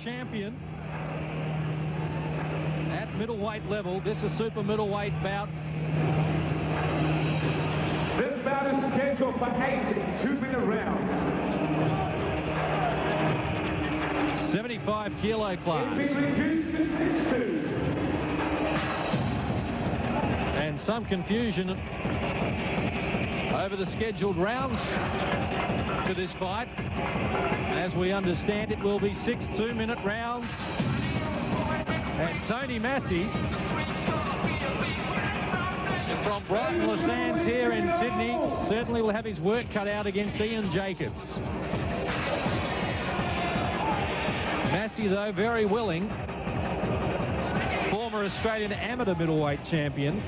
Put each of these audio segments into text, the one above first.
champion at middleweight level. This is super middleweight bout. This bout is scheduled for 8 2-minute rounds. 75 kilo class. It's been reduced to 6-2. And some confusion over the scheduled rounds to this fight. As we understand, it will be 6 2-minute rounds. And Tony Massi from Brighton Les Sands here in Sydney certainly will have his work cut out against Ian Jacobs. Massi, though, very willing. Former Australian amateur middleweight champion,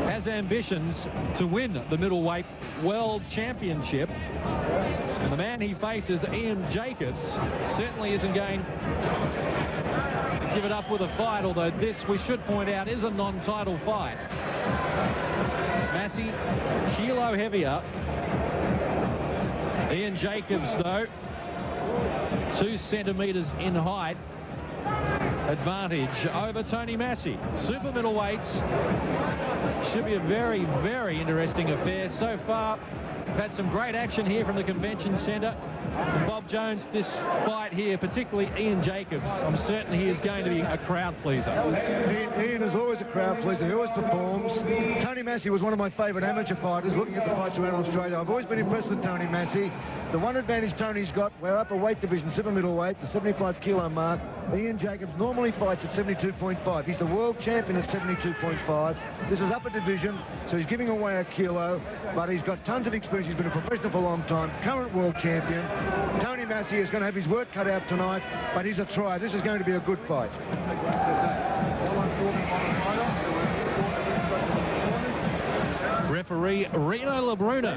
has ambitions to win the middleweight world championship. And the man he faces, Ian Jacobs, certainly isn't going to give it up with a fight, although this, we should point out, is a non-title fight. Massi, kilo heavier. Ian Jacobs, though, 2 centimetres in height advantage over Tony Massi. Super middleweights should be a very, very interesting affair. So far, we've had some great action here from the convention centre. And Bob Jones, this fight here, particularly Ian Jacobs, I'm certain he is going to be a crowd pleaser. Ian is always a crowd pleaser. He always performs. Tony Massi was one of my favourite amateur fighters. Looking at the fights around Australia, I've always been impressed with Tony Massi. The one advantage Tony's got, we're up a weight division, super middleweight, the 75 kilo mark. Ian Jacobs normally fights at 72.5. He's the world champion at 72.5. This is upper division, so he's giving away a kilo, but he's got tons of experience. He's been a professional for a long time, current world champion. Tony Massi is going to have his work cut out tonight, but he's a try. This is going to be a good fight. Referee Reno Labruna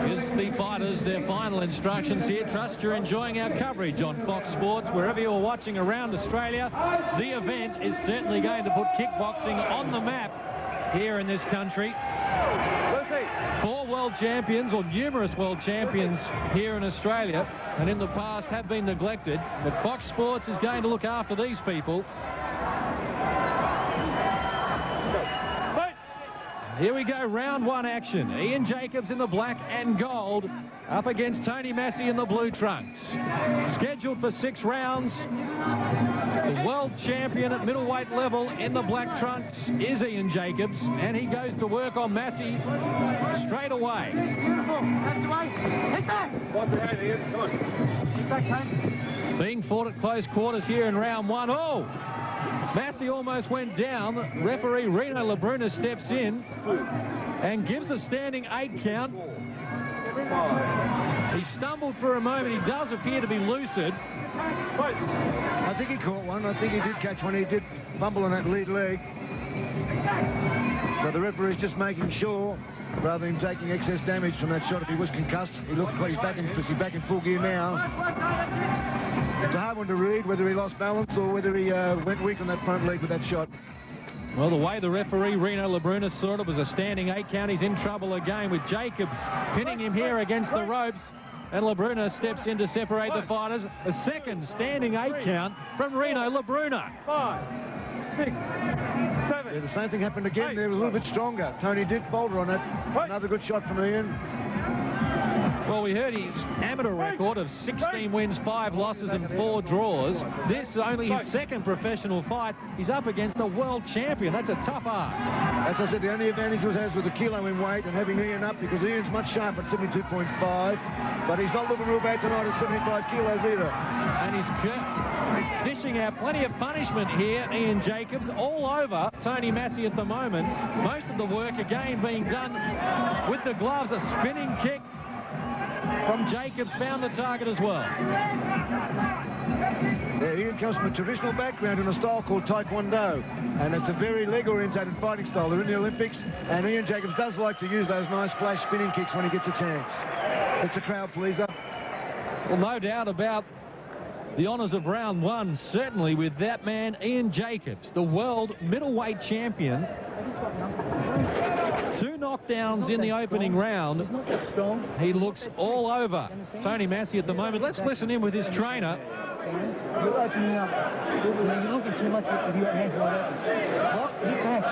gives the fighters their final instructions here. Trust you're enjoying our coverage on Fox Sports. Wherever you're watching around Australia, the event is certainly going to put kickboxing on the map here in this country. 4 world champions, or numerous world champions here in Australia, and in the past have been neglected. But Fox Sports is going to look after these people. Here we go, round 1 action. Ian Jacobs in the black and gold up against Tony Massi in the blue trunks. Scheduled for 6 rounds. The world champion at middleweight level in the black trunks is Ian Jacobs, and he goes to work on Massi straight away. Beautiful. That's away. Hit that. It's being fought at close quarters here in round 1. Oh! Massi almost went down. Referee Reno Labruna steps in and gives the standing 8 count. He stumbled for a moment. He does appear to be lucid. I think he caught one. I think he did catch one. He did fumble on that lead leg. So the referee's just making sure, rather than taking excess damage from that shot, if he was concussed. He looks like he's back in full gear now. It's a hard one to read, whether he lost balance or whether he went weak on that front leg with that shot. Well, the way the referee Reno Labruna saw it was a standing 8 count. He's in trouble again with Jacobs pinning him here against the ropes. And Labruna steps in to separate the fighters. A second standing 8 count from Reno Labruna. 5, 6, 7. Yeah, the same thing happened again. They were a little bit stronger. Tony did falter on it. Another good shot from Ian. Well, we heard his amateur record of 16 wins, 5 losses and 4 draws. This is only his second professional fight. He's up against a world champion. That's a tough ask. As I said, the only advantage he has with a kilo in weight and having Ian up, because Ian's much sharper at 72.5, but he's not looking real bad tonight at 75 kilos either. And he's dishing out plenty of punishment here, Ian Jacobs, all over Tony Massi at the moment. Most of the work again being done with the gloves. A spinning kick from Jacobs found the target as well. Yeah, Ian comes from a traditional background in a style called Taekwondo, and it's a very leg-orientated fighting style. They're in the Olympics, and Ian Jacobs does like to use those nice flash spinning kicks when he gets a chance. It's a crowd pleaser. Well, no doubt about the honours of round 1, certainly with that man, Ian Jacobs, the world middleweight champion. 2 knockdowns in the opening round. He looks all over Tony Massi at the moment. Let's listen in with his trainer, Dan. You're opening up. You're looking too much with your hands wide open. What? Hit back.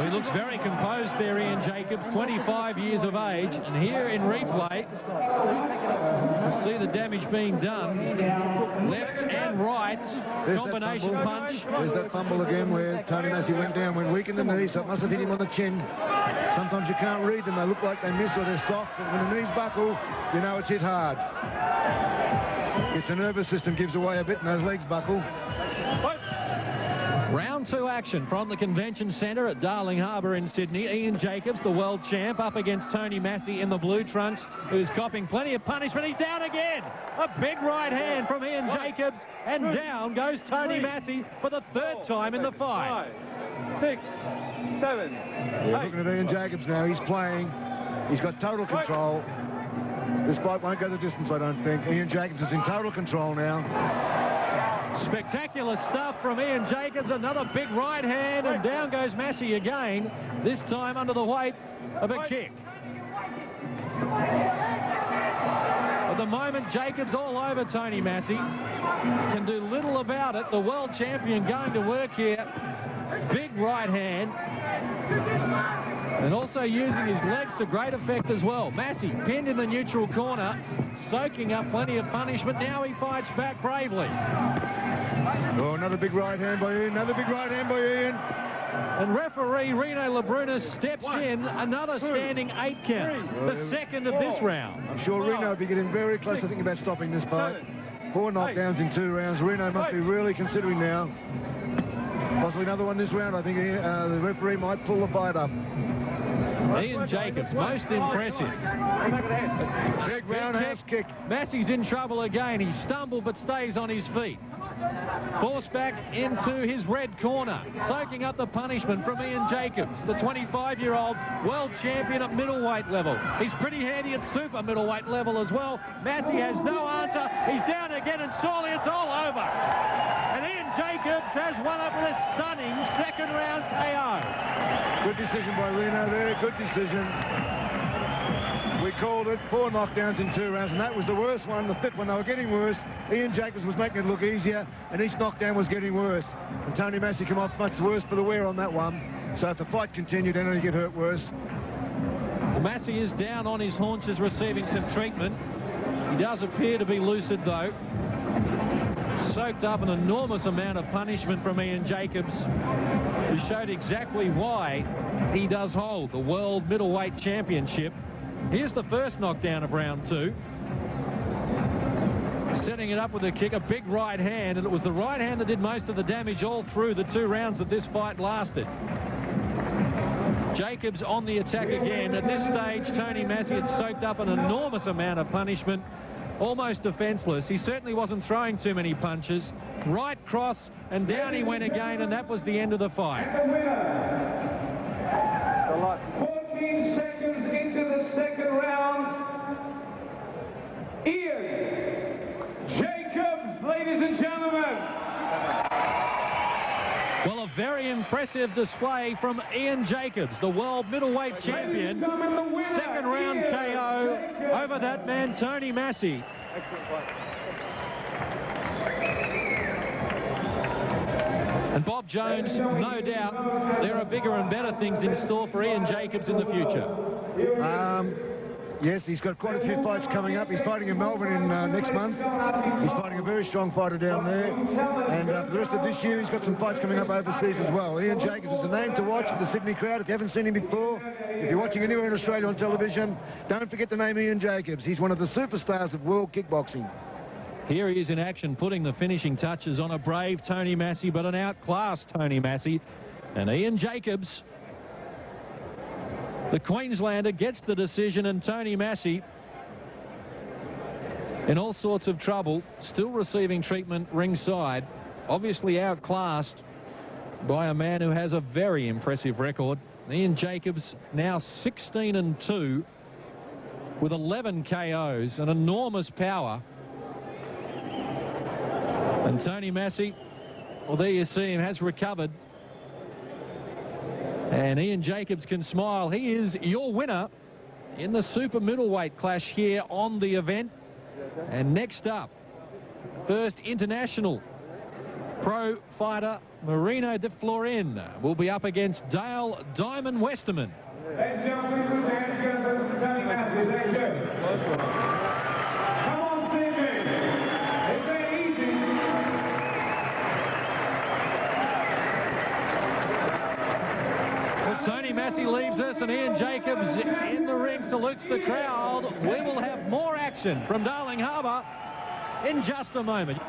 He looks very composed there, Ian Jacobs, 25 years of age. And here in replay, you see the damage being done. Left and right, combination punch. There's that fumble again where Tony Massi went down, went weak in the knee, so it must have hit him on the chin. Sometimes you can't read them. They look like they miss or they're soft, but when the knees buckle, you know it's hit hard. It's the nervous system gives away a bit and those legs buckle. Round 2 action from the Convention Centre at Darling Harbour in Sydney. Ian Jacobs, the world champ, up against Tony Massi in the blue trunks, who's copping plenty of punishment. He's down again. A big right hand from Ian Jacobs, and down goes Tony Massi for the 3rd time in the fight. 5, 6, 7, Yeah, looking at Ian Jacobs now, he's playing. He's got total control. This fight won't go the distance, I don't think. Ian Jacobs is in total control now. Spectacular stuff from Ian Jacobs. Another big right hand, and down goes Massi again, this time under the weight of a kick. At the moment, Jacobs all over Tony Massi. Can do little about it. The world champion going to work here. Big right hand. And also using his legs to great effect as well. Massi pinned in the neutral corner, soaking up plenty of punishment. Now he fights back bravely. Oh, another big right hand by Ian. Another big right hand by Ian. And referee Reno Labrunas steps in. Another standing 8 count. The second of this round. I'm sure Reno will be getting very close to thinking about stopping this fight. 4 knockdowns in 2 rounds. Reno must be really considering now. Possibly another one this round. I think the referee might pull the fight up. Ian Jacobs, most impressive. Big roundhouse kick. Massi's in trouble again. He stumbled but stays on his feet. Forced back into his red corner, soaking up the punishment from Ian Jacobs, the 25-year-old world champion at middleweight level. He's pretty handy at super middleweight level as well. Massi has no answer. He's down again, and surely it's all over. And Ian Jacobs has won up with a stunning 2nd round KO. Good decision by Reno there. Good decision. We called it 4 knockdowns in 2 rounds, and that was the worst one. The 5th one, they were getting worse. Ian Jacobs was making it look easier, and each knockdown was getting worse. And Tony Massi came off much worse for the wear on that one. So if the fight continued, then he'd get hurt worse. Massi is down on his haunches, receiving some treatment. He does appear to be lucid, though. Soaked up an enormous amount of punishment from Ian Jacobs, who showed exactly why he does hold the World Middleweight Championship. Here's the first knockdown of round 2. Setting it up with a kick, a big right hand, and it was the right hand that did most of the damage all through the 2 rounds that this fight lasted. Jacobs on the attack again. At this stage, Tony Massi had soaked up an enormous amount of punishment, almost defenseless. He certainly wasn't throwing too many punches. Right cross, and down he went again, and that was the end of the fight. 14 seconds into the 2nd round. Ian Jacobs, ladies and gentlemen. Well, a very impressive display from Ian Jacobs, the world middleweight champion. 2nd round KO over that man, Tony Massi. And Bob Jones, no doubt, there are bigger and better things in store for Ian Jacobs in the future. Yes, he's got quite a few fights coming up. He's fighting in Melbourne in next month. He's fighting a very strong fighter down there. And for the rest of this year, he's got some fights coming up overseas as well. Ian Jacobs is a name to watch for the Sydney crowd. If you haven't seen him before, if you're watching anywhere in Australia on television, don't forget the name Ian Jacobs. He's one of the superstars of world kickboxing. Here he is in action, putting the finishing touches on a brave Tony Massi, but an outclassed Tony Massi. And Ian Jacobs, the Queenslander, gets the decision, and Tony Massi, in all sorts of trouble, still receiving treatment ringside, obviously outclassed by a man who has a very impressive record. Ian Jacobs now 16-2 with 11 KOs, an enormous power. And Tony Massi, well, there you see him, has recovered. And Ian Jacobs can smile. He is your winner in the super middleweight clash here on the event. And next up, first international pro fighter Marino de Florin will be up against Dale Diamond Westerman. Ladies and gentlemen, please put your hands together for Tony Massi. Thank you. Come on, Stevie. This ain't easy. Well, Tony Massi leaves us, and Ian Jacobs in the ring salutes the crowd. We will have more action from Darling Harbour in just a moment.